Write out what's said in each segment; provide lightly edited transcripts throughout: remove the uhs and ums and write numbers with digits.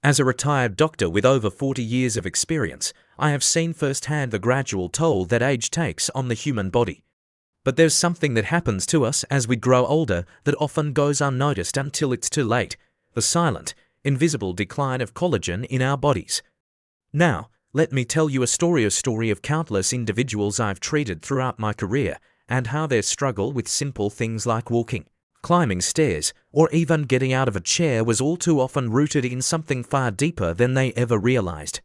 As a retired doctor with over 40 years of experience, I have seen firsthand the gradual toll that age takes on the human body. But there's something that happens to us as we grow older that often goes unnoticed until it's too late: the silent, invisible decline of collagen in our bodies. Now, let me tell you a story of countless individuals I've treated throughout my career, and how their struggle with simple things like walking, climbing stairs, or even getting out of a chair was all too often rooted in something far deeper than they ever realized.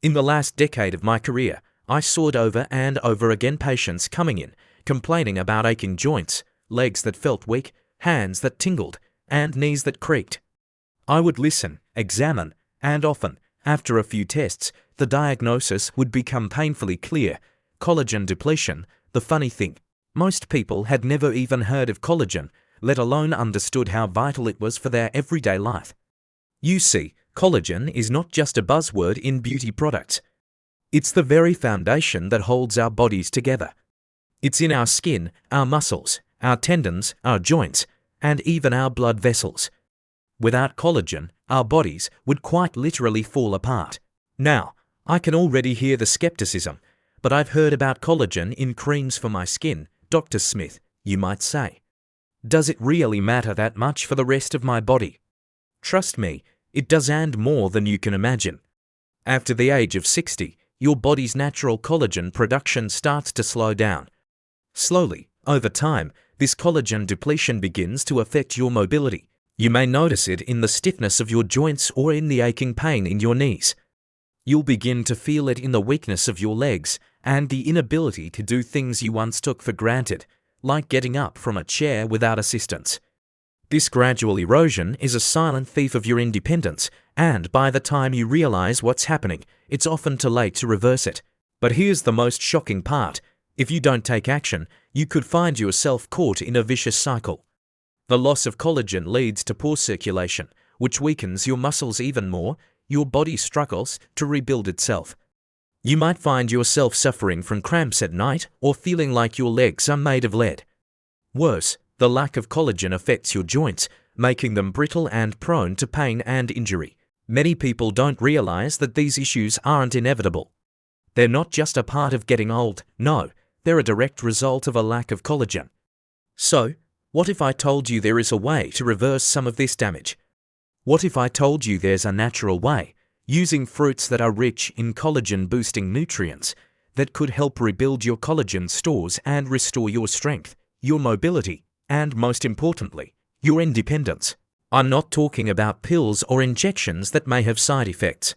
In the last decade of my career, I saw over and over again patients coming in, complaining about aching joints, legs that felt weak, hands that tingled, and knees that creaked. I would listen, examine, and often, after a few tests, the diagnosis would become painfully clear: collagen depletion. The funny thing, most people had never even heard of collagen, let alone understood how vital it was for their everyday life. You see, collagen is not just a buzzword in beauty products. It's the very foundation that holds our bodies together. It's in our skin, our muscles, our tendons, our joints, and even our blood vessels. Without collagen, our bodies would quite literally fall apart. Now, I can already hear the skepticism, but I've heard about collagen in creams for my skin, Dr. Smith, you might say. Does it really matter that much for the rest of my body? Trust me, it does, and more than you can imagine. After the age of 60, your body's natural collagen production starts to slow down. Slowly, over time, this collagen depletion begins to affect your mobility. You may notice it in the stiffness of your joints or in the aching pain in your knees. You'll begin to feel it in the weakness of your legs and the inability to do things you once took for granted, like getting up from a chair without assistance. This gradual erosion is a silent thief of your independence, and by the time you realize what's happening, it's often too late to reverse it. But here's the most shocking part: if you don't take action, you could find yourself caught in a vicious cycle. The loss of collagen leads to poor circulation, which weakens your muscles even more. Your body struggles to rebuild itself. You might find yourself suffering from cramps at night or feeling like your legs are made of lead. Worse, the lack of collagen affects your joints, making them brittle and prone to pain and injury. Many people don't realize that these issues aren't inevitable. They're not just a part of getting old, no, they're a direct result of a lack of collagen. So, what if I told you there is a way to reverse some of this damage? What if I told you there's a natural way, using fruits that are rich in collagen-boosting nutrients, that could help rebuild your collagen stores and restore your strength, your mobility, and most importantly, your independence? I'm not talking about pills or injections that may have side effects.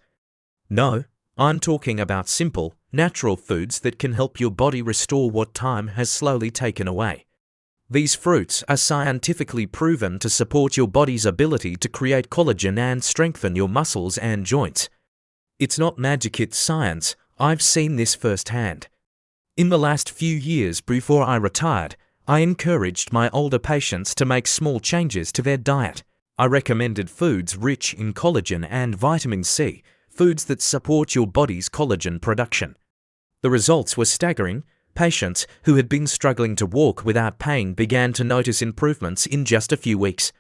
No, I'm talking about simple, natural foods that can help your body restore what time has slowly taken away. These fruits are scientifically proven to support your body's ability to create collagen and strengthen your muscles and joints. It's not magic, it's science. I've seen this firsthand. In the last few years before I retired, I encouraged my older patients to make small changes to their diet. I recommended foods rich in collagen and vitamin C, foods that support your body's collagen production. The results were staggering. Patients who had been struggling to walk without pain began to notice improvements in just a few weeks.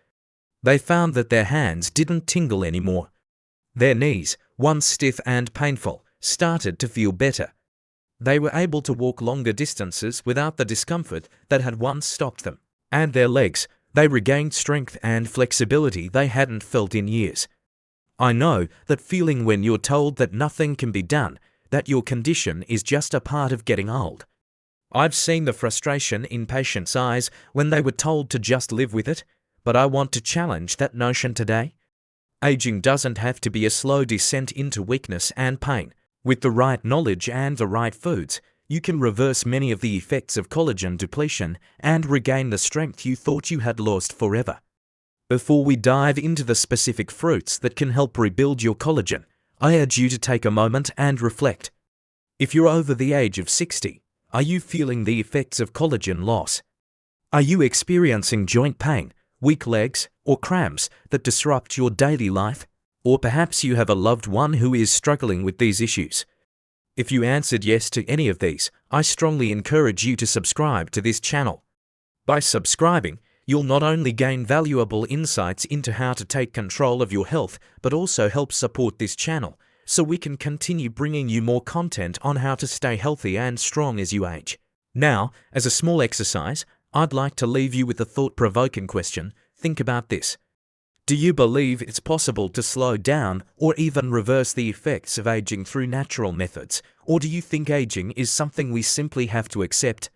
They found that their hands didn't tingle anymore. Their knees, once stiff and painful, started to feel better. They were able to walk longer distances without the discomfort that had once stopped them. And their legs, they regained strength and flexibility they hadn't felt in years. I know that feeling when you're told that nothing can be done, that your condition is just a part of getting old. I've seen the frustration in patients' eyes when they were told to just live with it, but I want to challenge that notion today. Aging doesn't have to be a slow descent into weakness and pain. With the right knowledge and the right foods, you can reverse many of the effects of collagen depletion and regain the strength you thought you had lost forever. Before we dive into the specific fruits that can help rebuild your collagen, I urge you to take a moment and reflect. If you're over the age of 60, are you feeling the effects of collagen loss? Are you experiencing joint pain, weak legs, or cramps that disrupt your daily life? Or perhaps you have a loved one who is struggling with these issues. If you answered yes to any of these, I strongly encourage you to subscribe to this channel. By subscribing, You'll not only gain valuable insights into how to take control of your health, but also help support this channel, so we can continue bringing you more content on how to stay healthy and strong as you age. Now, as a small exercise, I'd like to leave you with a thought-provoking question. Think about this. Do you believe it's possible to slow down or even reverse the effects of aging through natural methods? Or do you think aging is something we simply have to accept?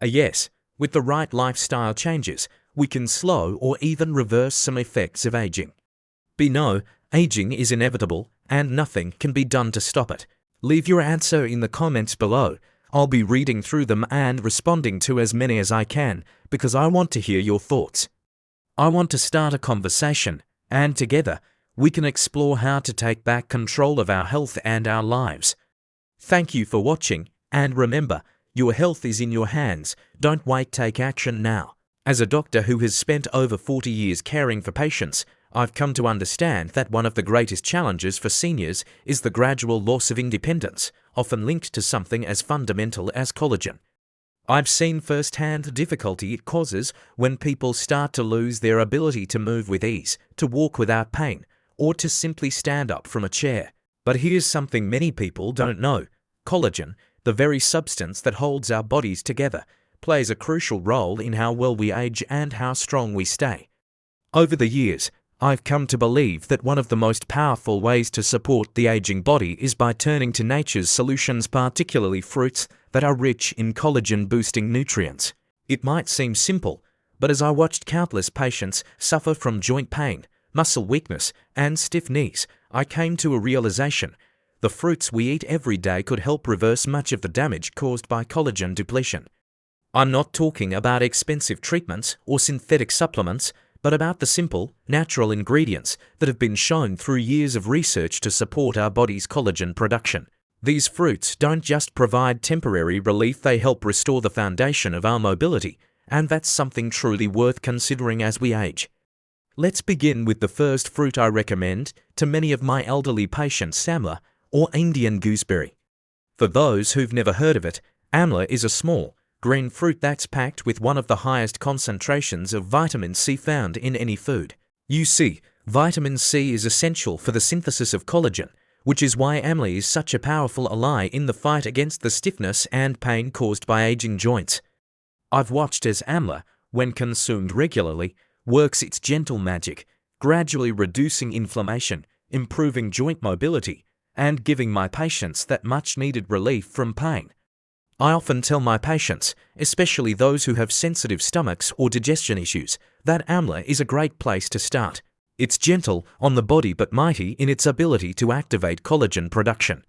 A yes. With the right lifestyle changes, we can slow or even reverse some effects of aging. But no, aging is inevitable and nothing can be done to stop it. Leave your answer in the comments below. I'll be reading through them and responding to as many as I can because I want to hear your thoughts. I want to start a conversation, and together, we can explore how to take back control of our health and our lives. Thank you for watching, and remember, your health is in your hands. Don't wait, take action now. As a doctor who has spent over 40 years caring for patients, I've come to understand that one of the greatest challenges for seniors is the gradual loss of independence, often linked to something as fundamental as collagen. I've seen firsthand the difficulty it causes when people start to lose their ability to move with ease, to walk without pain, or to simply stand up from a chair. But here's something many people don't know. Collagen, the very substance that holds our bodies together, plays a crucial role in how well we age and how strong we stay. Over the years, I've come to believe that one of the most powerful ways to support the aging body is by turning to nature's solutions, particularly fruits that are rich in collagen-boosting nutrients. It might seem simple, but as I watched countless patients suffer from joint pain, muscle weakness, and stiff knees, I came to a realization. The fruits we eat every day could help reverse much of the damage caused by collagen depletion. I'm not talking about expensive treatments or synthetic supplements, but about the simple, natural ingredients that have been shown through years of research to support our body's collagen production. These fruits don't just provide temporary relief, they help restore the foundation of our mobility, and that's something truly worth considering as we age. Let's begin with the first fruit I recommend to many of my elderly patients, amla, or Indian gooseberry. For those who've never heard of it, amla is a small, green fruit that's packed with one of the highest concentrations of vitamin C found in any food. You see, vitamin C is essential for the synthesis of collagen, which is why amla is such a powerful ally in the fight against the stiffness and pain caused by aging joints. I've watched as amla, when consumed regularly, works its gentle magic, gradually reducing inflammation, improving joint mobility, and giving my patients that much-needed relief from pain. I often tell my patients, especially those who have sensitive stomachs or digestion issues, that amla is a great place to start. It's gentle on the body but mighty in its ability to activate collagen production.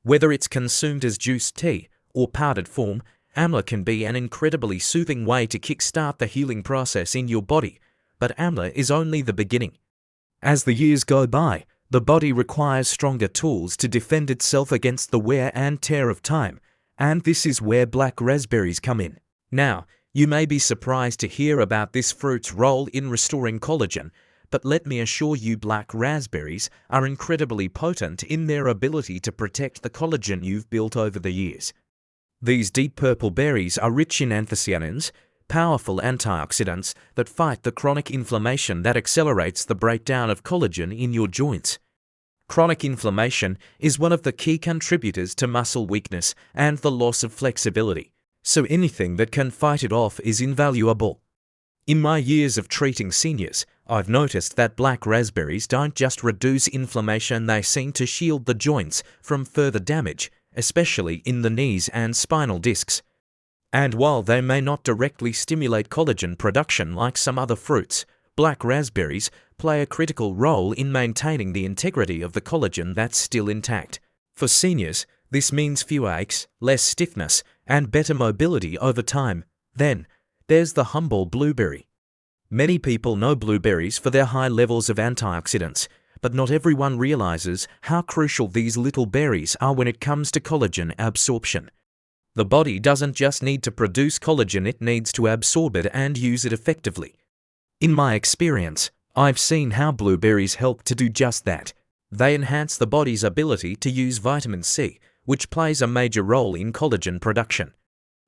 Whether it's consumed as juiced tea or powdered form, amla can be an incredibly soothing way to kickstart the healing process in your body. But amla is only the beginning. As the years go by, the body requires stronger tools to defend itself against the wear and tear of time, and this is where black raspberries come in. Now, you may be surprised to hear about this fruit's role in restoring collagen, but let me assure you, black raspberries are incredibly potent in their ability to protect the collagen you've built over the years. These deep purple berries are rich in anthocyanins, powerful antioxidants that fight the chronic inflammation that accelerates the breakdown of collagen in your joints. Chronic inflammation is one of the key contributors to muscle weakness and the loss of flexibility, so anything that can fight it off is invaluable. In my years of treating seniors, I've noticed that black raspberries don't just reduce inflammation, they seem to shield the joints from further damage, especially in the knees and spinal discs. And while they may not directly stimulate collagen production like some other fruits, black raspberries play a critical role in maintaining the integrity of the collagen that's still intact. For seniors, this means fewer aches, less stiffness, and better mobility over time. Then, there's the humble blueberry. Many people know blueberries for their high levels of antioxidants, but not everyone realizes how crucial these little berries are when it comes to collagen absorption. The body doesn't just need to produce collagen, it needs to absorb it and use it effectively. In my experience, I've seen how blueberries help to do just that. They enhance the body's ability to use vitamin C, which plays a major role in collagen production.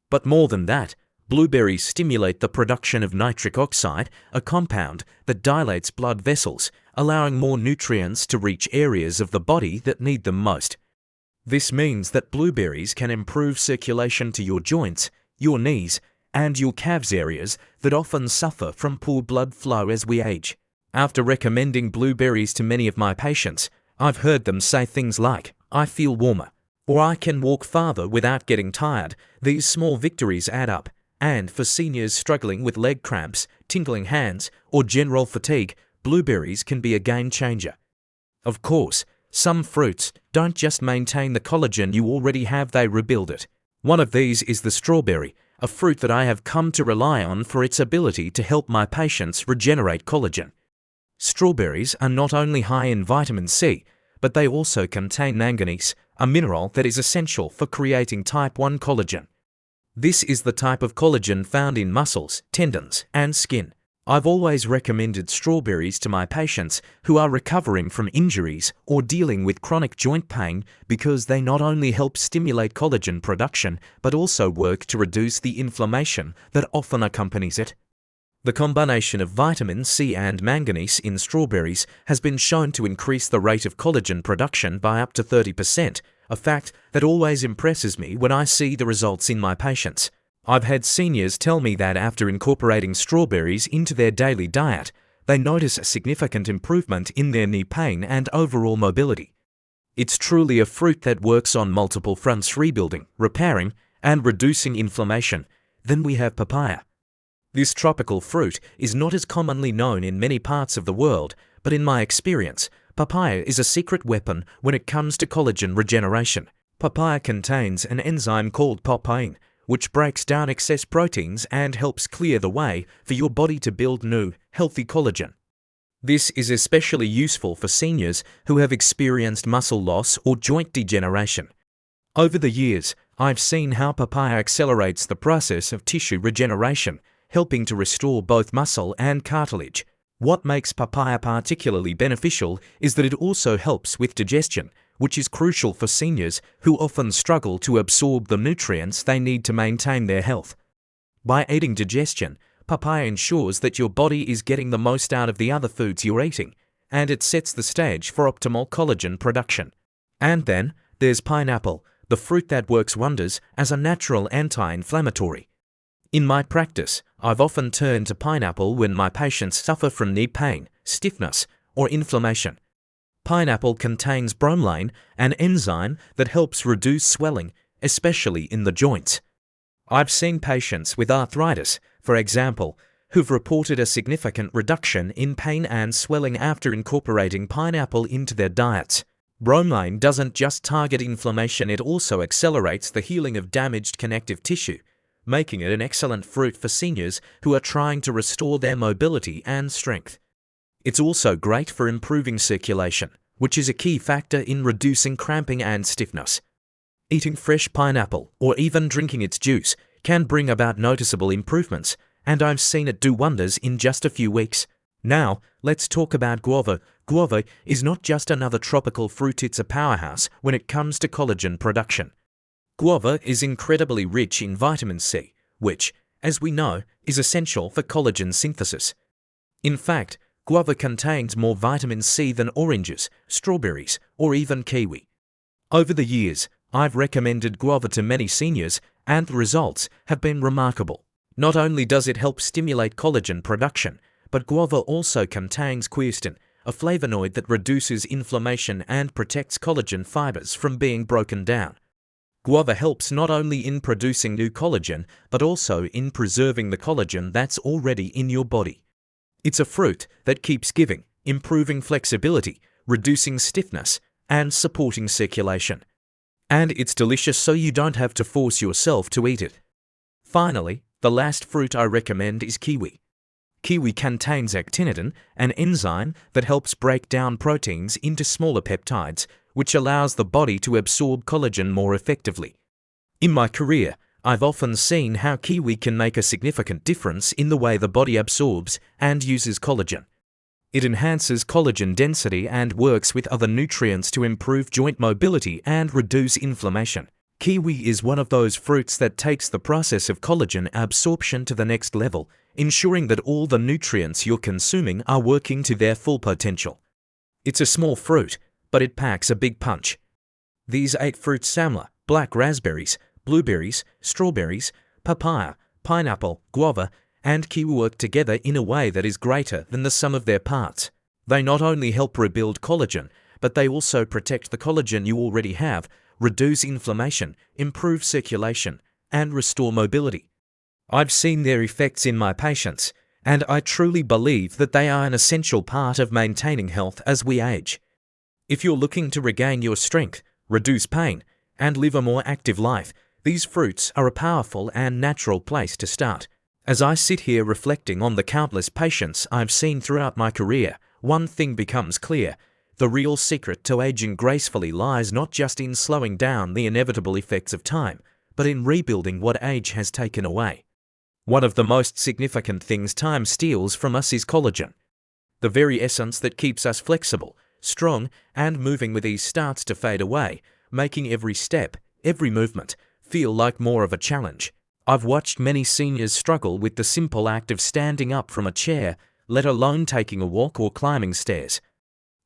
But more than that, Blueberries stimulate the production of nitric oxide, a compound that dilates blood vessels, allowing more nutrients to reach areas of the body that need them most. This means that blueberries can improve circulation to your joints, your knees, and your calves areas that often suffer from poor blood flow as we age. After recommending blueberries to many of my patients, I've heard them say things like, "I feel warmer," or "I can walk farther without getting tired." These small victories add up, and for seniors struggling with leg cramps, tingling hands, or general fatigue, blueberries can be a game changer. Of course, some fruits don't just maintain the collagen you already have, they rebuild it. One of these is the strawberry, a fruit that I have come to rely on for its ability to help my patients regenerate collagen. Strawberries are not only high in vitamin C, but they also contain manganese, a mineral that is essential for creating type 1 collagen. This is the type of collagen found in muscles, tendons, and skin. I've always recommended strawberries to my patients who are recovering from injuries or dealing with chronic joint pain because they not only help stimulate collagen production, but also work to reduce the inflammation that often accompanies it. The combination of vitamin C and manganese in strawberries has been shown to increase the rate of collagen production by up to 30%, a fact that always impresses me when I see the results in my patients. I've had seniors tell me that after incorporating strawberries into their daily diet, they notice a significant improvement in their knee pain and overall mobility. It's truly a fruit that works on multiple fronts, rebuilding, repairing, and reducing inflammation. Then we have papaya. This tropical fruit is not as commonly known in many parts of the world, but in my experience, papaya is a secret weapon when it comes to collagen regeneration. Papaya contains an enzyme called papain, which breaks down excess proteins and helps clear the way for your body to build new, healthy collagen. This is especially useful for seniors who have experienced muscle loss or joint degeneration. Over the years, I've seen how papaya accelerates the process of tissue regeneration, helping to restore both muscle and cartilage. What makes papaya particularly beneficial is that it also helps with digestion, which is crucial for seniors who often struggle to absorb the nutrients they need to maintain their health. By aiding digestion, papaya ensures that your body is getting the most out of the other foods you're eating, and it sets the stage for optimal collagen production. And then there's pineapple, the fruit that works wonders as a natural anti-inflammatory. In my practice, I've often turned to pineapple when my patients suffer from knee pain, stiffness, or inflammation. Pineapple contains bromelain, an enzyme that helps reduce swelling, especially in the joints. I've seen patients with arthritis, for example, who've reported a significant reduction in pain and swelling after incorporating pineapple into their diets. Bromelain doesn't just target inflammation, it also accelerates the healing of damaged connective tissue, making it an excellent fruit for seniors who are trying to restore their mobility and strength. It's also great for improving circulation, which is a key factor in reducing cramping and stiffness. Eating fresh pineapple, or even drinking its juice, can bring about noticeable improvements, and I've seen it do wonders in just a few weeks. Now, let's talk about guava. Guava is not just another tropical fruit, it's a powerhouse when it comes to collagen production. Guava is incredibly rich in vitamin C, which, as we know, is essential for collagen synthesis. In fact, guava contains more vitamin C than oranges, strawberries, or even kiwi. Over the years, I've recommended guava to many seniors, and the results have been remarkable. Not only does it help stimulate collagen production, but guava also contains quercetin, a flavonoid that reduces inflammation and protects collagen fibers from being broken down. Guava helps not only in producing new collagen, but also in preserving the collagen that's already in your body. It's a fruit that keeps giving, improving flexibility, reducing stiffness, and supporting circulation. And it's delicious, so you don't have to force yourself to eat it. Finally, the last fruit I recommend is kiwi. Kiwi contains actinitin, an enzyme that helps break down proteins into smaller peptides, which allows the body to absorb collagen more effectively. In my career, I've often seen how kiwi can make a significant difference in the way the body absorbs and uses collagen. It enhances collagen density and works with other nutrients to improve joint mobility and reduce inflammation. Kiwi is one of those fruits that takes the process of collagen absorption to the next level, ensuring that all the nutrients you're consuming are working to their full potential. It's a small fruit, but it packs a big punch. These 8 fruits samla, black raspberries, blueberries, strawberries, papaya, pineapple, guava, and kiwi work together in a way that is greater than the sum of their parts. They not only help rebuild collagen, but they also protect the collagen you already have, reduce inflammation, improve circulation, and restore mobility. I've seen their effects in my patients, and I truly believe that they are an essential part of maintaining health as we age. If you're looking to regain your strength, reduce pain, and live a more active life, these fruits are a powerful and natural place to start. As I sit here reflecting on the countless patients I've seen throughout my career, one thing becomes clear. The real secret to aging gracefully lies not just in slowing down the inevitable effects of time, but in rebuilding what age has taken away. One of the most significant things time steals from us is collagen. The very essence that keeps us flexible, strong, and moving with ease starts to fade away, making every step, every movement, feel like more of a challenge. I've watched many seniors struggle with the simple act of standing up from a chair, let alone taking a walk or climbing stairs.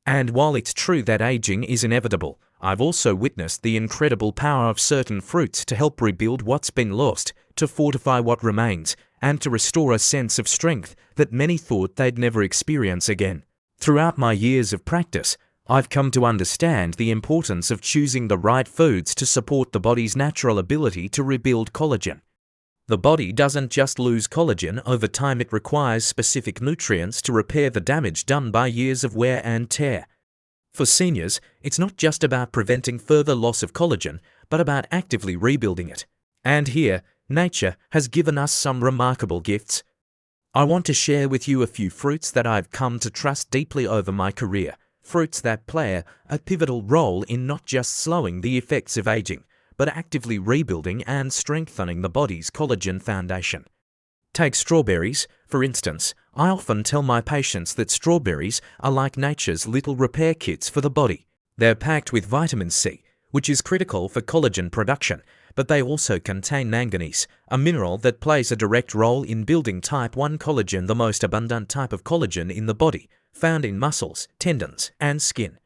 And while it's true that aging is inevitable, I've also witnessed the incredible power of certain fruits to help rebuild what's been lost, to fortify what remains, and to restore a sense of strength that many thought they'd never experience again. Throughout my years of practice, I've come to understand the importance of choosing the right foods to support the body's natural ability to rebuild collagen. The body doesn't just lose collagen over time, it requires specific nutrients to repair the damage done by years of wear and tear. For seniors, it's not just about preventing further loss of collagen, but about actively rebuilding it. And here, nature has given us some remarkable gifts. I want to share with you a few fruits that I've come to trust deeply over my career, fruits that play a pivotal role in not just slowing the effects of aging, but actively rebuilding and strengthening the body's collagen foundation. Take strawberries, for instance. I often tell my patients that strawberries are like nature's little repair kits for the body. They're packed with vitamin C, which is critical for collagen production, but they also contain manganese, a mineral that plays a direct role in building type 1 collagen, the most abundant type of collagen in the body, found in muscles, tendons, and skin.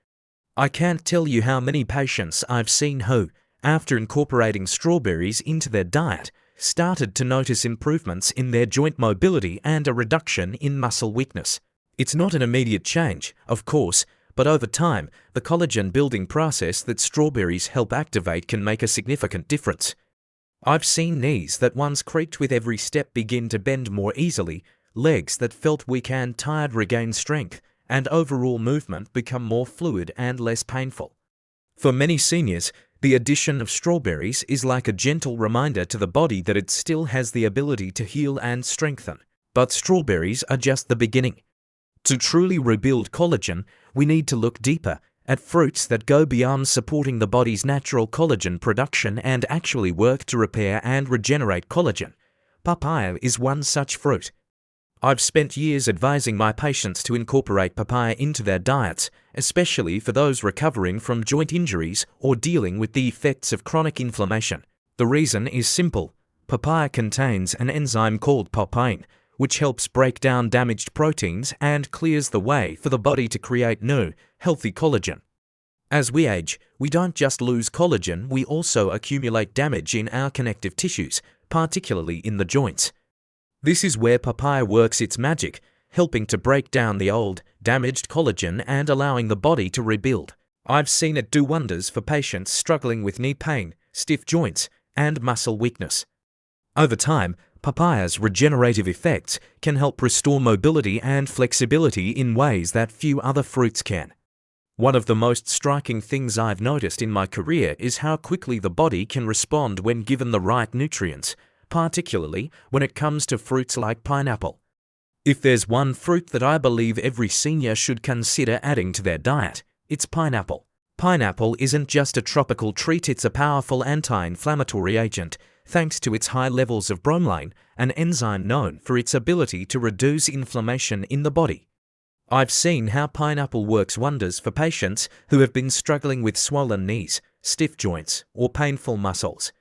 I can't tell you how many patients I've seen who, after incorporating strawberries into their diet, started to notice improvements in their joint mobility and a reduction in muscle weakness. It's not an immediate change, of course, but over time, the collagen building process that strawberries help activate can make a significant difference. I've seen knees that once creaked with every step begin to bend more easily, legs that felt weak and tired regain strength, and overall movement become more fluid and less painful. For many seniors, the addition of strawberries is like a gentle reminder to the body that it still has the ability to heal and strengthen. But strawberries are just the beginning. To truly rebuild collagen, we need to look deeper at fruits that go beyond supporting the body's natural collagen production and actually work to repair and regenerate collagen. Papaya is one such fruit. I've spent years advising my patients to incorporate papaya into their diets, especially for those recovering from joint injuries or dealing with the effects of chronic inflammation. The reason is simple. Papaya contains an enzyme called papain, which helps break down damaged proteins and clears the way for the body to create new, healthy collagen. As we age, we don't just lose collagen, we also accumulate damage in our connective tissues, particularly in the joints. This is where papaya works its magic, helping to break down the old, damaged collagen and allowing the body to rebuild. I've seen it do wonders for patients struggling with knee pain, stiff joints, and muscle weakness. Over time, papaya's regenerative effects can help restore mobility and flexibility in ways that few other fruits can. One of the most striking things I've noticed in my career is how quickly the body can respond when given the right nutrients, particularly when it comes to fruits like pineapple. If there's one fruit that I believe every senior should consider adding to their diet, it's pineapple. Pineapple isn't just a tropical treat, it's a powerful anti-inflammatory agent, thanks to its high levels of bromelain, an enzyme known for its ability to reduce inflammation in the body. I've seen how pineapple works wonders for patients who have been struggling with swollen knees, stiff joints, or painful muscles.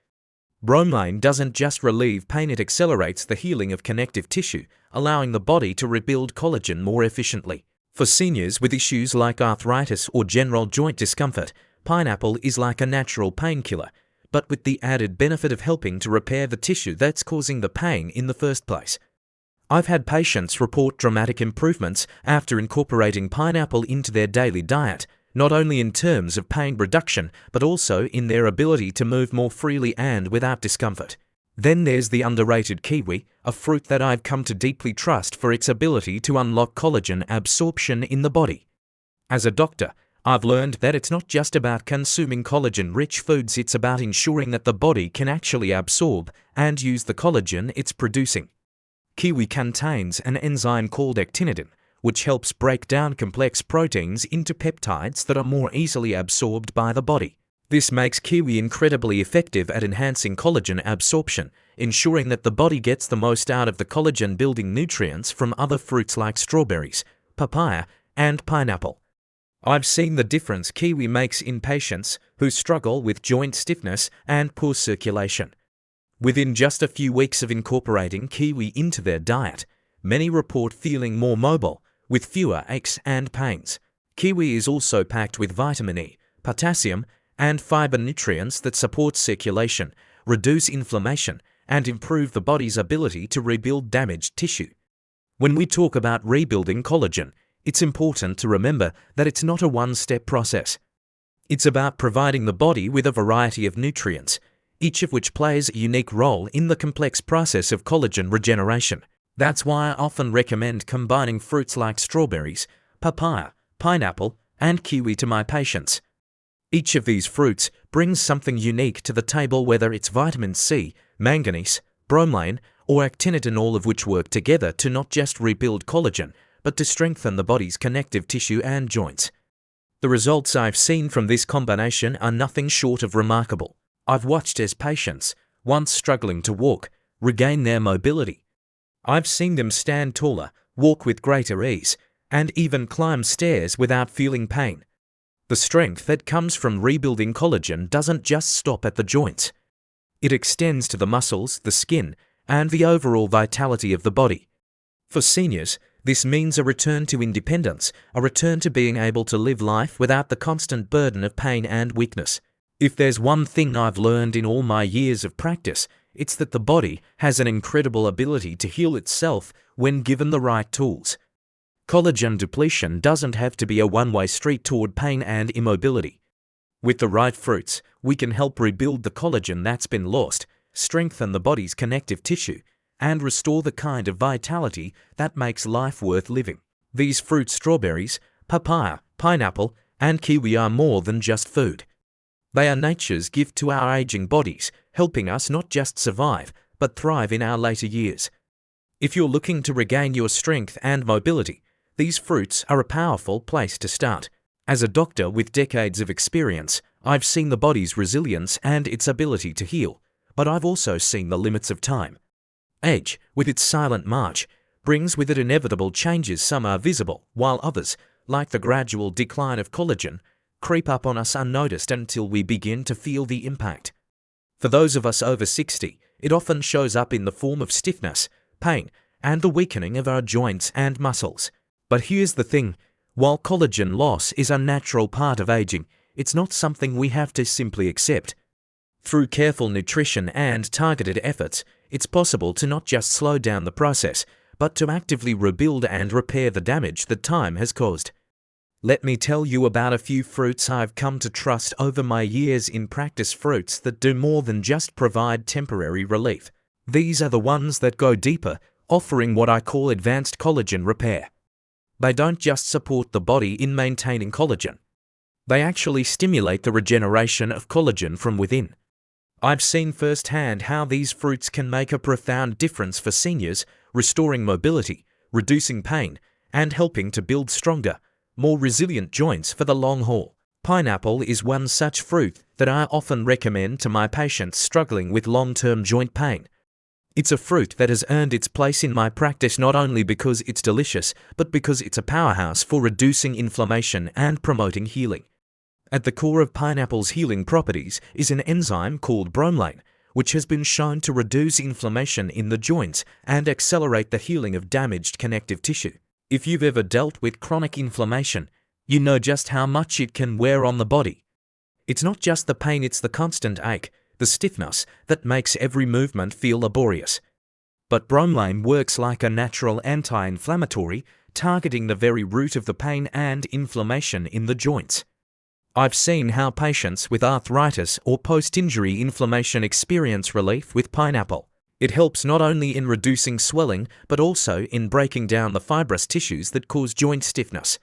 Bromelain doesn't just relieve pain, it accelerates the healing of connective tissue, allowing the body to rebuild collagen more efficiently. For seniors with issues like arthritis or general joint discomfort, pineapple is like a natural painkiller, but with the added benefit of helping to repair the tissue that's causing the pain in the first place. I've had patients report dramatic improvements after incorporating pineapple into their daily diet, not only in terms of pain reduction, but also in their ability to move more freely and without discomfort. Then there's the underrated kiwi, a fruit that I've come to deeply trust for its ability to unlock collagen absorption in the body. As a doctor, I've learned that it's not just about consuming collagen-rich foods, it's about ensuring that the body can actually absorb and use the collagen it's producing. Kiwi contains an enzyme called actinidin, which helps break down complex proteins into peptides that are more easily absorbed by the body. This makes kiwi incredibly effective at enhancing collagen absorption, ensuring that the body gets the most out of the collagen-building nutrients from other fruits like strawberries, papaya, and pineapple. I've seen the difference kiwi makes in patients who struggle with joint stiffness and poor circulation. Within just a few weeks of incorporating kiwi into their diet, many report feeling more mobile, with fewer aches and pains. Kiwi is also packed with vitamin E, potassium, and fiber nutrients that support circulation, reduce inflammation, and improve the body's ability to rebuild damaged tissue. When we talk about rebuilding collagen, it's important to remember that it's not a one-step process. It's about providing the body with a variety of nutrients, each of which plays a unique role in the complex process of collagen regeneration. That's why I often recommend combining fruits like strawberries, papaya, pineapple, and kiwi to my patients. Each of these fruits brings something unique to the table, whether it's vitamin C, manganese, bromelain, or actinidin, all of which work together to not just rebuild collagen, but to strengthen the body's connective tissue and joints. The results I've seen from this combination are nothing short of remarkable. I've watched as patients, once struggling to walk, regain their mobility. I've seen them stand taller, walk with greater ease, and even climb stairs without feeling pain. The strength that comes from rebuilding collagen doesn't just stop at the joints. It extends to the muscles, the skin, and the overall vitality of the body. For seniors, this means a return to independence, a return to being able to live life without the constant burden of pain and weakness. If there's one thing I've learned in all my years of practice, it's that the body has an incredible ability to heal itself when given the right tools. Collagen depletion doesn't have to be a one-way street toward pain and immobility. With the right fruits, we can help rebuild the collagen that's been lost, strengthen the body's connective tissue, and restore the kind of vitality that makes life worth living. These fruits, strawberries, papaya, pineapple, and kiwi, are more than just food. They are nature's gift to our aging bodies, helping us not just survive, but thrive in our later years. If you're looking to regain your strength and mobility, these fruits are a powerful place to start. As a doctor with decades of experience, I've seen the body's resilience and its ability to heal, but I've also seen the limits of time. Age, with its silent march, brings with it inevitable changes. Some are visible, while others, like the gradual decline of collagen, creep up on us unnoticed until we begin to feel the impact. For those of us over 60, it often shows up in the form of stiffness, pain, and the weakening of our joints and muscles. But here's the thing, while collagen loss is a natural part of aging, it's not something we have to simply accept. Through careful nutrition and targeted efforts, it's possible to not just slow down the process, but to actively rebuild and repair the damage that time has caused. Let me tell you about a few fruits I've come to trust over my years in practice, fruits that do more than just provide temporary relief. These are the ones that go deeper, offering what I call advanced collagen repair. They don't just support the body in maintaining collagen. They actually stimulate the regeneration of collagen from within. I've seen firsthand how these fruits can make a profound difference for seniors, restoring mobility, reducing pain, and helping to build stronger, more resilient joints for the long haul. Pineapple is one such fruit that I often recommend to my patients struggling with long-term joint pain. It's a fruit that has earned its place in my practice not only because it's delicious, but because it's a powerhouse for reducing inflammation and promoting healing. At the core of pineapple's healing properties is an enzyme called bromelain, which has been shown to reduce inflammation in the joints and accelerate the healing of damaged connective tissue. If you've ever dealt with chronic inflammation, you know just how much it can wear on the body. It's not just the pain, it's the constant ache, the stiffness that makes every movement feel laborious. But bromelain works like a natural anti-inflammatory, targeting the very root of the pain and inflammation in the joints. I've seen how patients with arthritis or post-injury inflammation experience relief with pineapple. It helps not only in reducing swelling, but also in breaking down the fibrous tissues that cause joint stiffness.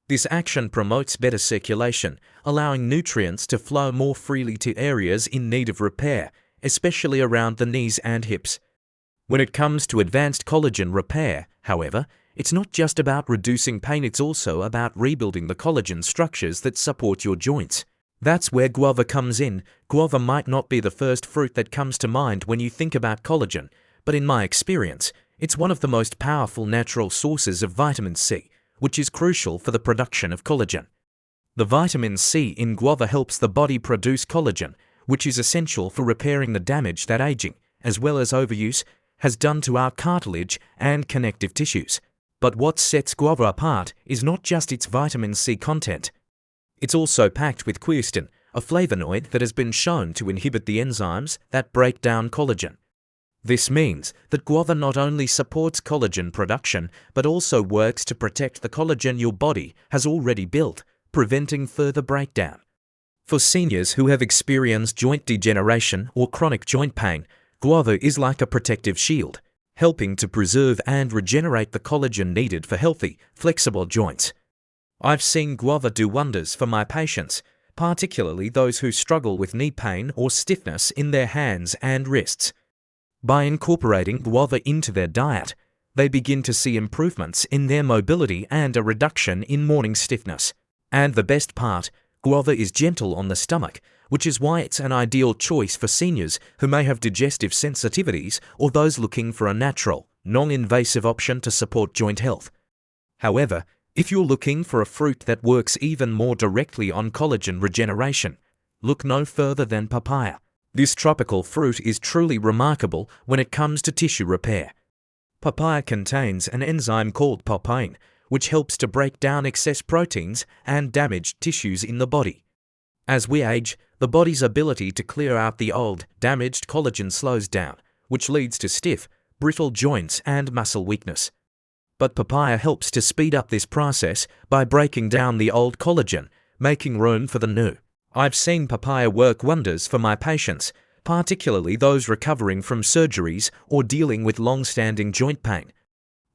This action promotes better circulation, allowing nutrients to flow more freely to areas in need of repair, especially around the knees and hips. When it comes to advanced collagen repair, however, it's not just about reducing pain, it's also about rebuilding the collagen structures that support your joints. That's where guava comes in. Guava might not be the first fruit that comes to mind when you think about collagen, but in my experience, it's one of the most powerful natural sources of vitamin C, which is crucial for the production of collagen. The vitamin C in guava helps the body produce collagen, which is essential for repairing the damage that aging, as well as overuse, has done to our cartilage and connective tissues. But what sets guava apart is not just its vitamin C content. It's also packed with quercetin, a flavonoid that has been shown to inhibit the enzymes that break down collagen. This means that guava not only supports collagen production, but also works to protect the collagen your body has already built, preventing further breakdown. For seniors who have experienced joint degeneration or chronic joint pain, guava is like a protective shield, helping to preserve and regenerate the collagen needed for healthy, flexible joints. I've seen guava do wonders for my patients, particularly those who struggle with knee pain or stiffness in their hands and wrists. By incorporating guava into their diet, they begin to see improvements in their mobility and a reduction in morning stiffness. And the best part, guava is gentle on the stomach, which is why it's an ideal choice for seniors who may have digestive sensitivities or those looking for a natural, non-invasive option to support joint health. However, if you're looking for a fruit that works even more directly on collagen regeneration, look no further than papaya. This tropical fruit is truly remarkable when it comes to tissue repair. Papaya contains an enzyme called papain, which helps to break down excess proteins and damaged tissues in the body. As we age, the body's ability to clear out the old, damaged collagen slows down, which leads to stiff, brittle joints and muscle weakness. But papaya helps to speed up this process by breaking down the old collagen, making room for the new. I've seen papaya work wonders for my patients, particularly those recovering from surgeries or dealing with long-standing joint pain.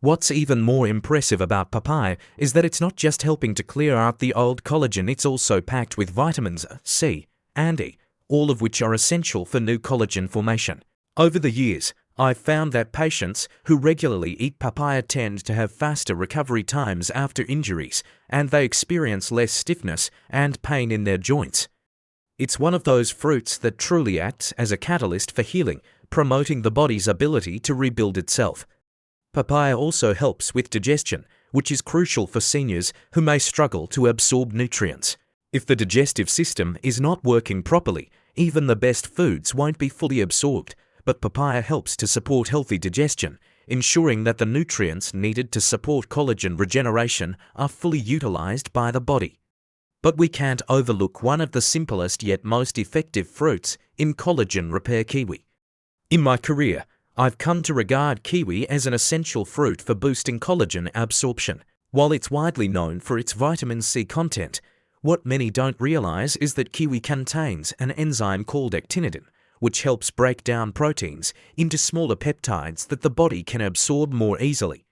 What's even more impressive about papaya is that it's not just helping to clear out the old collagen, it's also packed with vitamins C and E, all of which are essential for new collagen formation. Over the years, I've found that patients who regularly eat papaya tend to have faster recovery times after injuries, and they experience less stiffness and pain in their joints. It's one of those fruits that truly acts as a catalyst for healing, promoting the body's ability to rebuild itself. Papaya also helps with digestion, which is crucial for seniors who may struggle to absorb nutrients. If the digestive system is not working properly, even the best foods won't be fully absorbed, but papaya helps to support healthy digestion, ensuring that the nutrients needed to support collagen regeneration are fully utilized by the body. But we can't overlook one of the simplest yet most effective fruits in collagen repair: kiwi. In my career, I've come to regard kiwi as an essential fruit for boosting collagen absorption. While it's widely known for its vitamin C content, what many don't realize is that kiwi contains an enzyme called actinidin, which helps break down proteins into smaller peptides that the body can absorb more easily.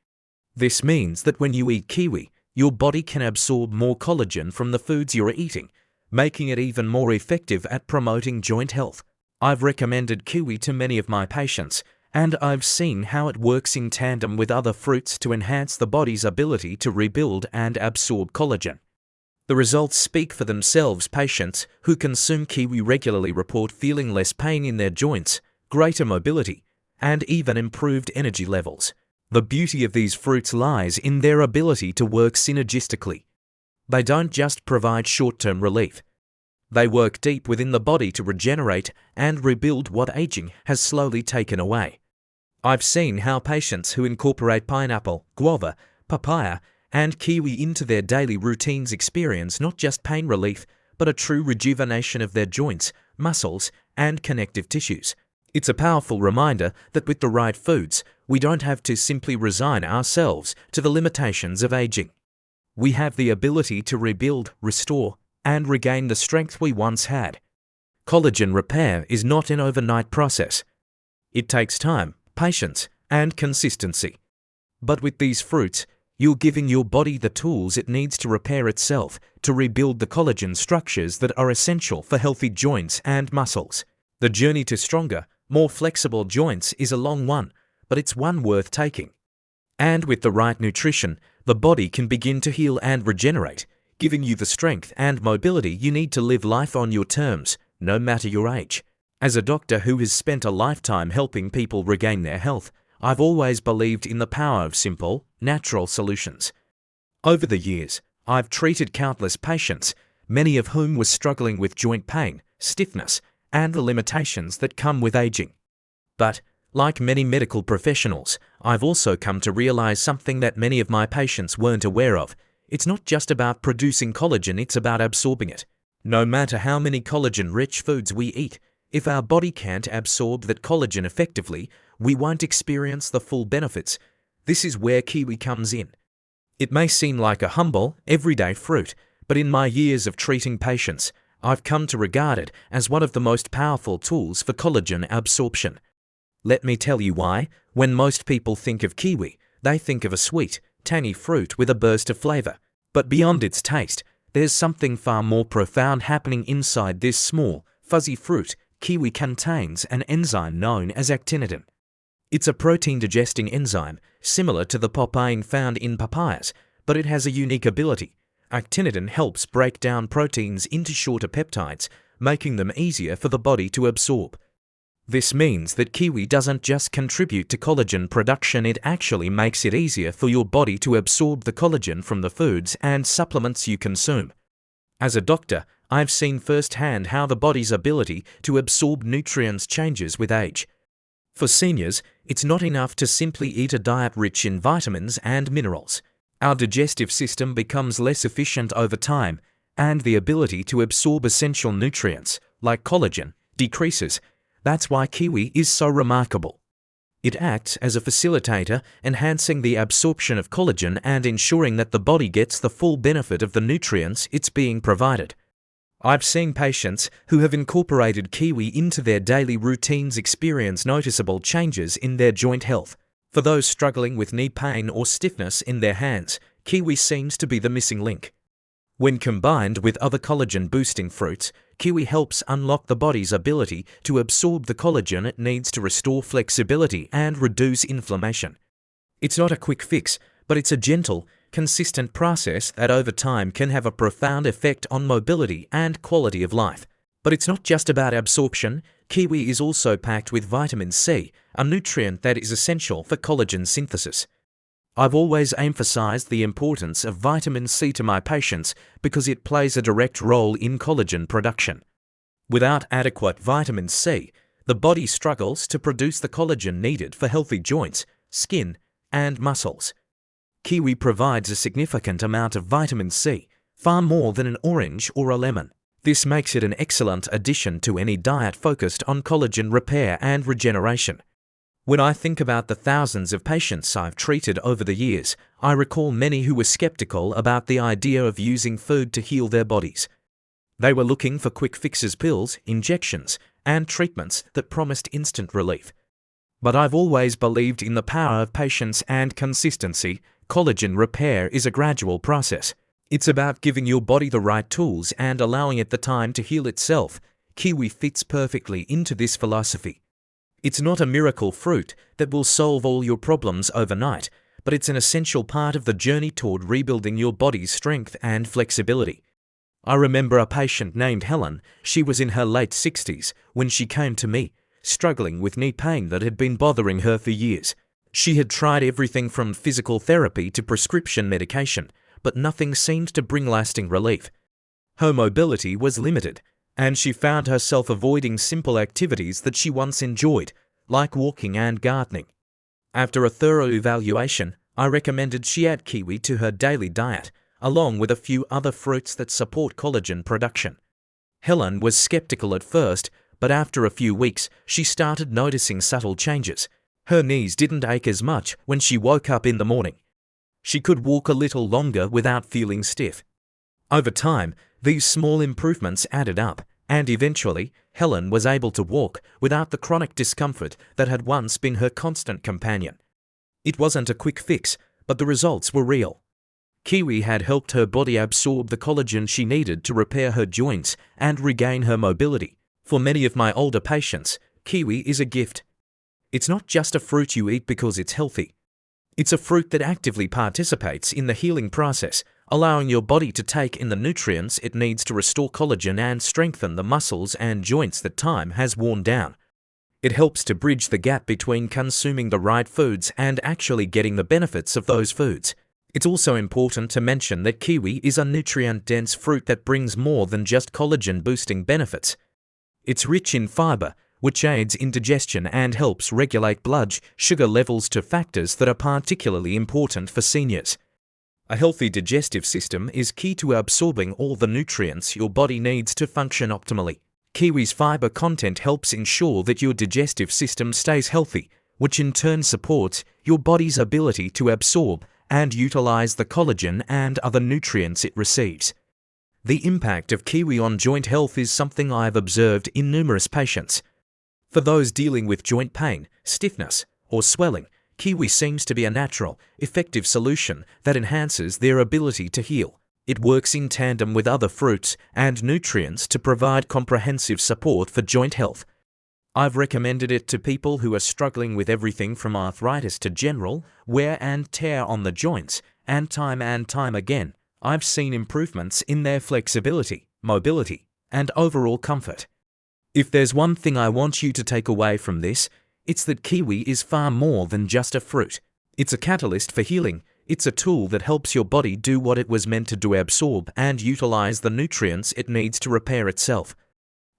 This means that when you eat kiwi, your body can absorb more collagen from the foods you're eating, making it even more effective at promoting joint health. I've recommended kiwi to many of my patients, and I've seen how it works in tandem with other fruits to enhance the body's ability to rebuild and absorb collagen. The results speak for themselves. Patients who consume kiwi regularly report feeling less pain in their joints, greater mobility, and even improved energy levels. The beauty of these fruits lies in their ability to work synergistically. They don't just provide short-term relief, They work deep within the body to regenerate and rebuild what aging has slowly taken away. I've seen how patients who incorporate pineapple, guava, papaya, and kiwi into their daily routines experience not just pain relief, but a true rejuvenation of their joints, muscles, and connective tissues. It's a powerful reminder that with the right foods, we don't have to simply resign ourselves to the limitations of aging. We have the ability to rebuild, restore, and regain the strength we once had. Collagen repair is not an overnight process. It takes time, patience, and consistency. But with these fruits, you're giving your body the tools it needs to repair itself, to rebuild the collagen structures that are essential for healthy joints and muscles. The journey to stronger, more flexible joints is a long one, but it's one worth taking. And with the right nutrition, the body can begin to heal and regenerate, giving you the strength and mobility you need to live life on your terms, no matter your age. As a doctor who has spent a lifetime helping people regain their health, I've always believed in the power of simple, natural solutions. Over the years, I've treated countless patients, many of whom were struggling with joint pain, stiffness, and the limitations that come with aging. But, like many medical professionals, I've also come to realize something that many of my patients weren't aware of. It's not just about producing collagen, it's about absorbing it. No matter how many collagen-rich foods we eat, if our body can't absorb that collagen effectively, we won't experience the full benefits. This is where kiwi comes in. It may seem like a humble, everyday fruit, but in my years of treating patients, I've come to regard it as one of the most powerful tools for collagen absorption. Let me tell you why. When most people think of kiwi, they think of a sweet, tangy fruit with a burst of flavor. But beyond its taste, there's something far more profound happening inside this small, fuzzy fruit. Kiwi contains an enzyme known as actinitin. It's a protein-digesting enzyme, similar to the papain found in papayas, but it has a unique ability. Actinitin helps break down proteins into shorter peptides, making them easier for the body to absorb. This means that kiwi doesn't just contribute to collagen production, it actually makes it easier for your body to absorb the collagen from the foods and supplements you consume. As a doctor, I've seen firsthand how the body's ability to absorb nutrients changes with age. For seniors, it's not enough to simply eat a diet rich in vitamins and minerals. Our digestive system becomes less efficient over time, and the ability to absorb essential nutrients, like collagen, decreases. That's why kiwi is so remarkable. It acts as a facilitator, enhancing the absorption of collagen and ensuring that the body gets the full benefit of the nutrients it's being provided. I've seen patients who have incorporated kiwi into their daily routines experience noticeable changes in their joint health. For those struggling with knee pain or stiffness in their hands, kiwi seems to be the missing link. When combined with other collagen-boosting fruits, kiwi helps unlock the body's ability to absorb the collagen it needs to restore flexibility and reduce inflammation. It's not a quick fix, but it's a gentle, consistent process that over time can have a profound effect on mobility and quality of life. But it's not just about absorption. Kiwi is also packed with vitamin C, a nutrient that is essential for collagen synthesis. I've always emphasized the importance of vitamin C to my patients because it plays a direct role in collagen production. Without adequate vitamin C, the body struggles to produce the collagen needed for healthy joints, skin, and muscles. Kiwi provides a significant amount of vitamin C, far more than an orange or a lemon. This makes it an excellent addition to any diet focused on collagen repair and regeneration. When I think about the thousands of patients I've treated over the years, I recall many who were skeptical about the idea of using food to heal their bodies. They were looking for quick fixes, pills, injections, and treatments that promised instant relief. But I've always believed in the power of patience and consistency. Collagen repair is a gradual process. It's about giving your body the right tools and allowing it the time to heal itself. Kiwi fits perfectly into this philosophy. It's not a miracle fruit that will solve all your problems overnight, but it's an essential part of the journey toward rebuilding your body's strength and flexibility. I remember a patient named Helen. She was in her late 60s when she came to me, struggling with knee pain that had been bothering her for years. She had tried everything from physical therapy to prescription medication, but nothing seemed to bring lasting relief. Her mobility was limited, and she found herself avoiding simple activities that she once enjoyed, like walking and gardening. After a thorough evaluation, I recommended she add kiwi to her daily diet, along with a few other fruits that support collagen production. Helen was skeptical at first, but after a few weeks, she started noticing subtle changes. Her knees didn't ache as much when she woke up in the morning. She could walk a little longer without feeling stiff. Over time, these small improvements added up, and eventually, Helen was able to walk without the chronic discomfort that had once been her constant companion. It wasn't a quick fix, but the results were real. Kiwi had helped her body absorb the collagen she needed to repair her joints and regain her mobility. For many of my older patients, kiwi is a gift. It's not just a fruit you eat because it's healthy. It's a fruit that actively participates in the healing process, allowing your body to take in the nutrients it needs to restore collagen and strengthen the muscles and joints that time has worn down. It helps to bridge the gap between consuming the right foods and actually getting the benefits of those foods. It's also important to mention that kiwi is a nutrient-dense fruit that brings more than just collagen-boosting benefits. It's rich in fiber, which aids in digestion and helps regulate blood sugar levels to factors that are particularly important for seniors. A healthy digestive system is key to absorbing all the nutrients your body needs to function optimally. Kiwi's fiber content helps ensure that your digestive system stays healthy, which in turn supports your body's ability to absorb and utilize the collagen and other nutrients it receives. The impact of kiwi on joint health is something I have observed in numerous patients. For those dealing with joint pain, stiffness, or swelling, kiwi seems to be a natural, effective solution that enhances their ability to heal. It works in tandem with other fruits and nutrients to provide comprehensive support for joint health. I've recommended it to people who are struggling with everything from arthritis to general wear and tear on the joints, and time again, I've seen improvements in their flexibility, mobility, and overall comfort. If there's one thing I want you to take away from this, it's that kiwi is far more than just a fruit. It's a catalyst for healing. It's a tool that helps your body do what it was meant to do: absorb and utilize the nutrients it needs to repair itself.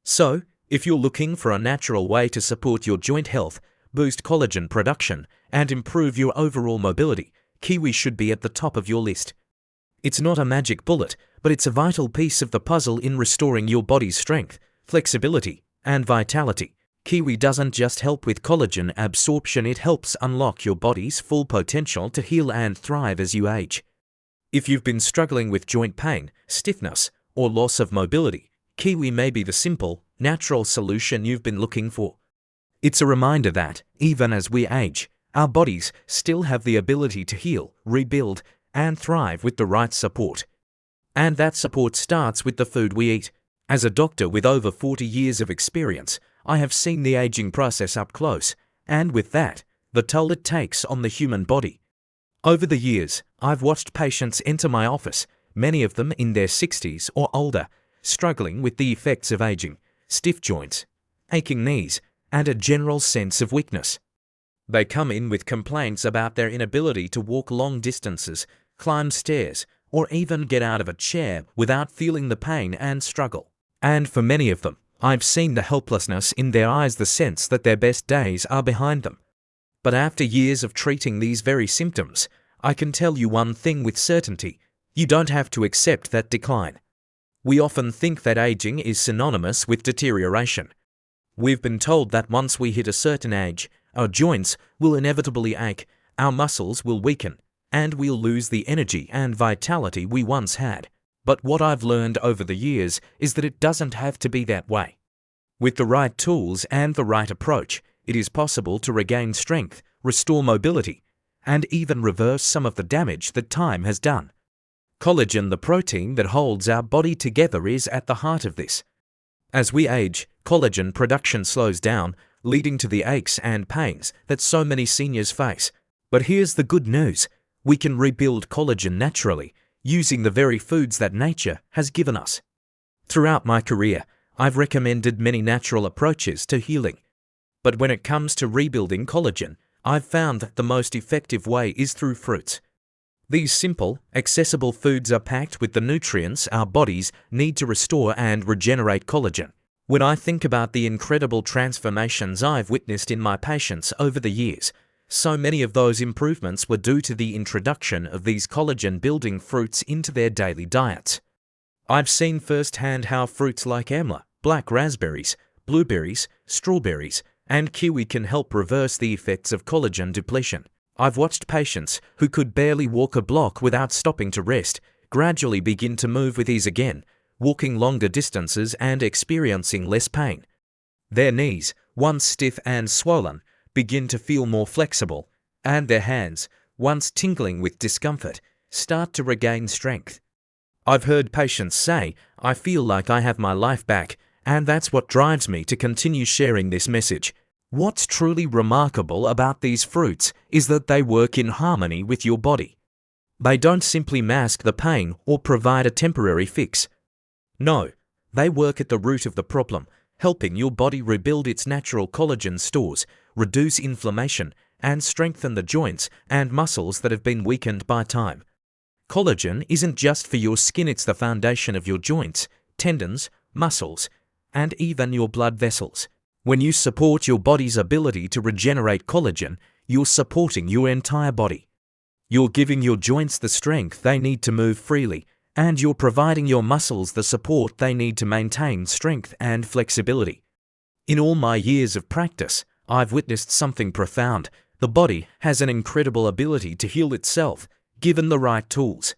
So, if you're looking for a natural way to support your joint health, boost collagen production, and improve your overall mobility, kiwi should be at the top of your list. It's not a magic bullet, but it's a vital piece of the puzzle in restoring your body's strength, flexibility, and vitality. Kiwi doesn't just help with collagen absorption, it helps unlock your body's full potential to heal and thrive as you age. If you've been struggling with joint pain, stiffness, or loss of mobility, kiwi may be the simple, natural solution you've been looking for. It's a reminder that, even as we age, our bodies still have the ability to heal, rebuild, and thrive with the right support. And that support starts with the food we eat. As a doctor with over 40 years of experience, I have seen the aging process up close, and with that, the toll it takes on the human body. Over the years, I've watched patients enter my office, many of them in their 60s or older, struggling with the effects of aging, stiff joints, aching knees, and a general sense of weakness. They come in with complaints about their inability to walk long distances, climb stairs, or even get out of a chair without feeling the pain and struggle. And for many of them, I've seen the helplessness in their eyes, the sense that their best days are behind them. But after years of treating these very symptoms, I can tell you one thing with certainty: you don't have to accept that decline. We often think that aging is synonymous with deterioration. We've been told that once we hit a certain age, our joints will inevitably ache, our muscles will weaken, and we'll lose the energy and vitality we once had. But what I've learned over the years is that it doesn't have to be that way. With the right tools and the right approach, it is possible to regain strength, restore mobility, and even reverse some of the damage that time has done. Collagen, the protein that holds our body together, is at the heart of this. As we age, collagen production slows down, leading to the aches and pains that so many seniors face. But here's the good news: we can rebuild collagen naturally, using the very foods that nature has given us. Throughout my career, I've recommended many natural approaches to healing. But when it comes to rebuilding collagen, I've found that the most effective way is through fruits. These simple, accessible foods are packed with the nutrients our bodies need to restore and regenerate collagen. When I think about the incredible transformations I've witnessed in my patients over the years, so many of those improvements were due to the introduction of these collagen-building fruits into their daily diets. I've seen firsthand how fruits like amla, black raspberries, blueberries, strawberries, and kiwi can help reverse the effects of collagen depletion. I've watched patients who could barely walk a block without stopping to rest gradually begin to move with ease again, walking longer distances and experiencing less pain. Their knees, once stiff and swollen, begin to feel more flexible, and their hands, once tingling with discomfort, start to regain strength. I've heard patients say, "I feel like I have my life back," and that's what drives me to continue sharing this message. What's truly remarkable about these fruits is that they work in harmony with your body. They don't simply mask the pain or provide a temporary fix. No, they work at the root of the problem, helping your body rebuild its natural collagen stores, reduce inflammation, and strengthen the joints and muscles that have been weakened by time. Collagen isn't just for your skin, it's the foundation of your joints, tendons, muscles, and even your blood vessels. When you support your body's ability to regenerate collagen, you're supporting your entire body. You're giving your joints the strength they need to move freely, and you're providing your muscles the support they need to maintain strength and flexibility. In all my years of practice, I've witnessed something profound. The body has an incredible ability to heal itself, given the right tools.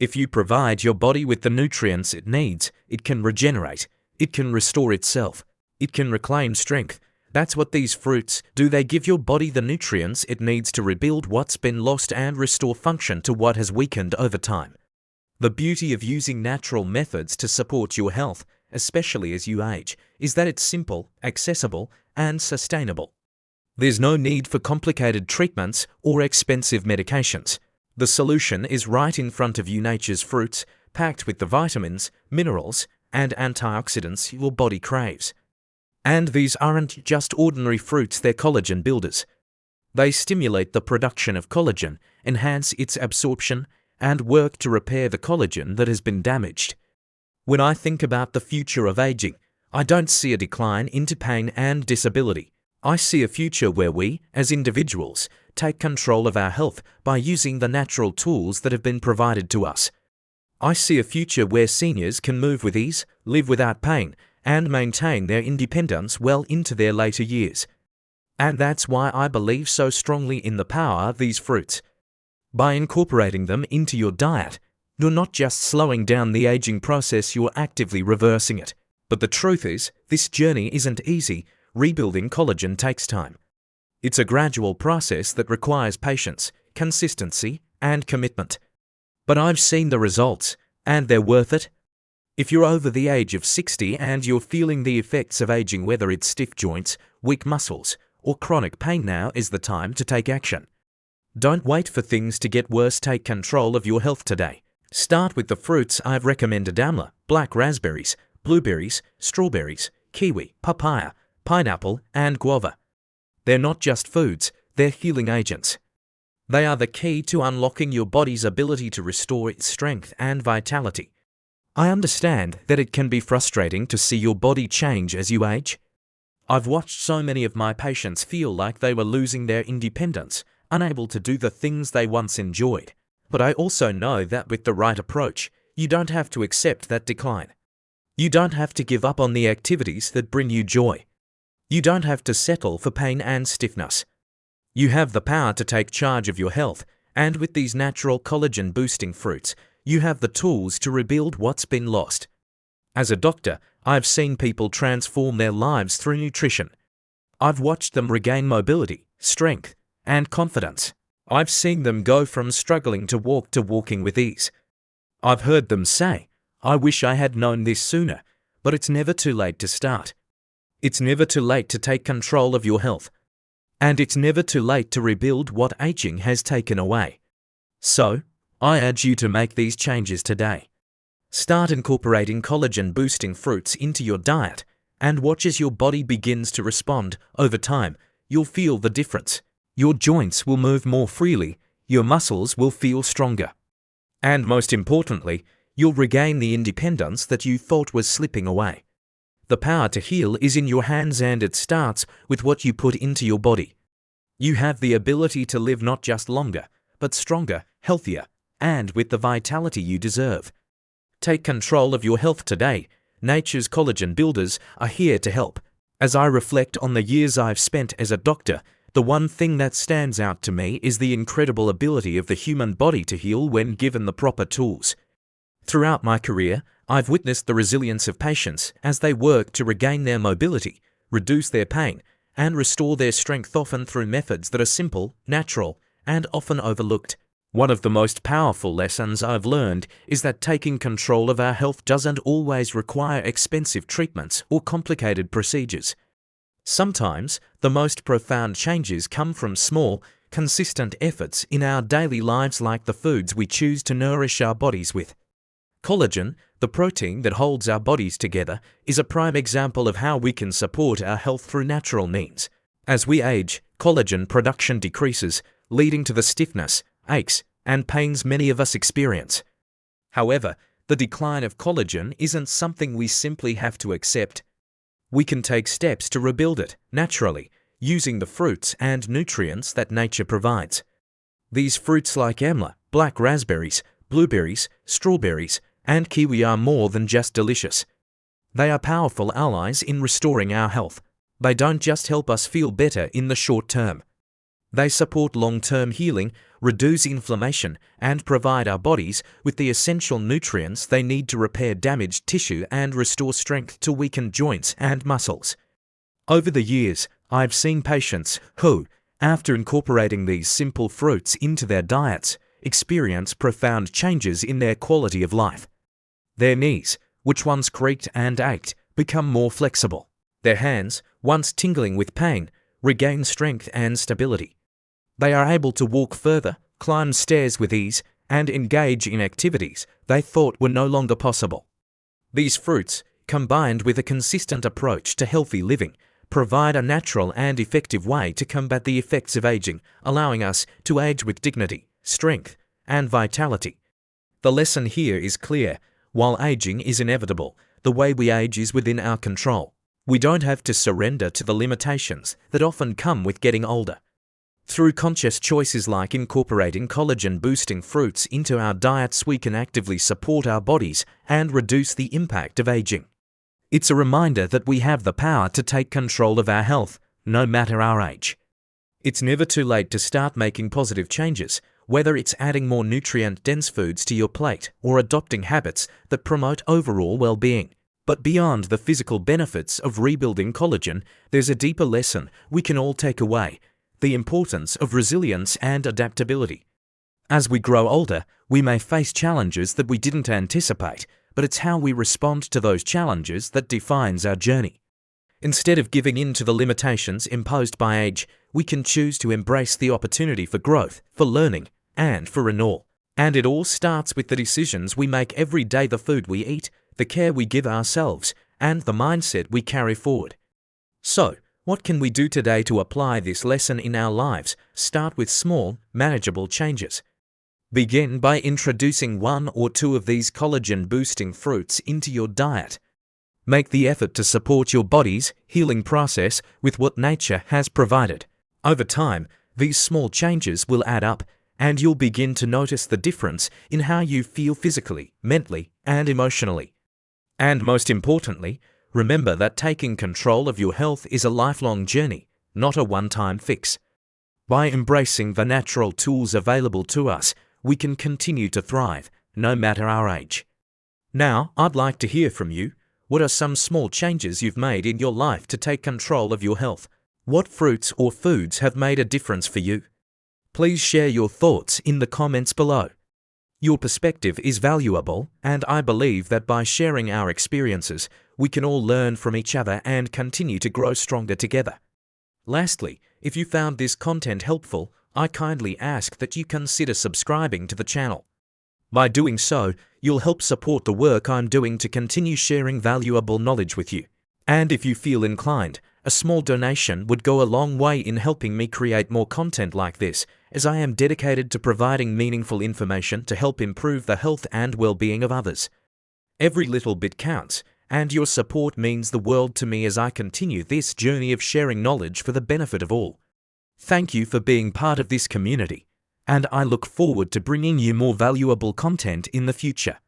If you provide your body with the nutrients it needs, it can regenerate, it can restore itself, it can reclaim strength. That's what these fruits do. They give your body the nutrients it needs to rebuild what's been lost and restore function to what has weakened over time. The beauty of using natural methods to support your health, especially as you age, is that it's simple, accessible, and sustainable. There's no need for complicated treatments or expensive medications. The solution is right in front of you: nature's fruits, packed with the vitamins, minerals, and antioxidants your body craves. And these aren't just ordinary fruits, they're collagen builders. They stimulate the production of collagen, enhance its absorption, and work to repair the collagen that has been damaged. When I think about the future of aging, I don't see a decline into pain and disability. I see a future where we, as individuals, take control of our health by using the natural tools that have been provided to us. I see a future where seniors can move with ease, live without pain, and maintain their independence well into their later years. And that's why I believe so strongly in the power of these fruits. By incorporating them into your diet, you're not just slowing down the aging process, you're actively reversing it. But the truth is, this journey isn't easy. Rebuilding collagen takes time. It's a gradual process that requires patience, consistency, and commitment. But I've seen the results, and they're worth it. If you're over the age of 60 and you're feeling the effects of aging, whether it's stiff joints, weak muscles, or chronic pain, now is the time to take action. Don't wait for things to get worse. Take control of your health today. Start with the fruits I've recommended: amla, black raspberries, blueberries, strawberries, kiwi, papaya, pineapple, and guava. They're not just foods, they're healing agents. They are the key to unlocking your body's ability to restore its strength and vitality. I understand that it can be frustrating to see your body change as you age. I've watched so many of my patients feel like they were losing their independence, unable to do the things they once enjoyed. But I also know that with the right approach, you don't have to accept that decline. You don't have to give up on the activities that bring you joy. You don't have to settle for pain and stiffness. You have the power to take charge of your health, and with these natural collagen-boosting fruits, you have the tools to rebuild what's been lost. As a doctor, I've seen people transform their lives through nutrition. I've watched them regain mobility, strength, and confidence. I've seen them go from struggling to walking with ease. I've heard them say, "I wish I had known this sooner," but it's never too late to start. It's never too late to take control of your health. And it's never too late to rebuild what aging has taken away. So, I urge you to make these changes today. Start incorporating collagen-boosting fruits into your diet, and watch as your body begins to respond. Over time, you'll feel the difference. Your joints will move more freely, your muscles will feel stronger. And most importantly, you'll regain the independence that you thought was slipping away. The power to heal is in your hands, and it starts with what you put into your body. You have the ability to live not just longer, but stronger, healthier, and with the vitality you deserve. Take control of your health today. Nature's collagen builders are here to help. As I reflect on the years I've spent as a doctor, the one thing that stands out to me is the incredible ability of the human body to heal when given the proper tools. Throughout my career, I've witnessed the resilience of patients as they work to regain their mobility, reduce their pain, and restore their strength, often through methods that are simple, natural, and often overlooked. One of the most powerful lessons I've learned is that taking control of our health doesn't always require expensive treatments or complicated procedures. Sometimes, the most profound changes come from small, consistent efforts in our daily lives, like the foods we choose to nourish our bodies with. Collagen, the protein that holds our bodies together, is a prime example of how we can support our health through natural means. As we age, collagen production decreases, leading to the stiffness, aches, and pains many of us experience. However, the decline of collagen isn't something we simply have to accept. We can take steps to rebuild it naturally, using the fruits and nutrients that nature provides. These fruits, like amla, black raspberries, blueberries, strawberries, and kiwi, are more than just delicious. They are powerful allies in restoring our health. They don't just help us feel better in the short term. They support long-term healing, reduce inflammation, and provide our bodies with the essential nutrients they need to repair damaged tissue and restore strength to weakened joints and muscles. Over the years, I've seen patients who, after incorporating these simple fruits into their diets, experience profound changes in their quality of life. Their knees, which once creaked and ached, become more flexible. Their hands, once tingling with pain, regain strength and stability. They are able to walk further, climb stairs with ease, and engage in activities they thought were no longer possible. These fruits, combined with a consistent approach to healthy living, provide a natural and effective way to combat the effects of aging, allowing us to age with dignity, strength, and vitality. The lesson here is clear. While aging is inevitable, the way we age is within our control. We don't have to surrender to the limitations that often come with getting older. Through conscious choices like incorporating collagen-boosting fruits into our diets, we can actively support our bodies and reduce the impact of aging. It's a reminder that we have the power to take control of our health, no matter our age. It's never too late to start making positive changes, whether it's adding more nutrient-dense foods to your plate or adopting habits that promote overall well-being. But beyond the physical benefits of rebuilding collagen, there's a deeper lesson we can all take away: the importance of resilience and adaptability. As we grow older, we may face challenges that we didn't anticipate, but it's how we respond to those challenges that defines our journey. Instead of giving in to the limitations imposed by age, we can choose to embrace the opportunity for growth, for learning, and for renewal. And it all starts with the decisions we make every day: the food we eat, the care we give ourselves, and the mindset we carry forward. So, what can we do today to apply this lesson in our lives? Start with small, manageable changes. Begin by introducing 1 or 2 of these collagen-boosting fruits into your diet. Make the effort to support your body's healing process with what nature has provided. Over time, these small changes will add up, and you'll begin to notice the difference in how you feel physically, mentally, and emotionally. And most importantly, remember that taking control of your health is a lifelong journey, not a one-time fix. By embracing the natural tools available to us, we can continue to thrive, no matter our age. Now, I'd like to hear from you. What are some small changes you've made in your life to take control of your health? What fruits or foods have made a difference for you? Please share your thoughts in the comments below. Your perspective is valuable, and I believe that by sharing our experiences, we can all learn from each other and continue to grow stronger together. Lastly, if you found this content helpful, I kindly ask that you consider subscribing to the channel. By doing so, you'll help support the work I'm doing to continue sharing valuable knowledge with you. And if you feel inclined, A small donation would go a long way in helping me create more content like this, as I am dedicated to providing meaningful information to help improve the health and well-being of others. Every little bit counts, and your support means the world to me as I continue this journey of sharing knowledge for the benefit of all. Thank you for being part of this community, and I look forward to bringing you more valuable content in the future.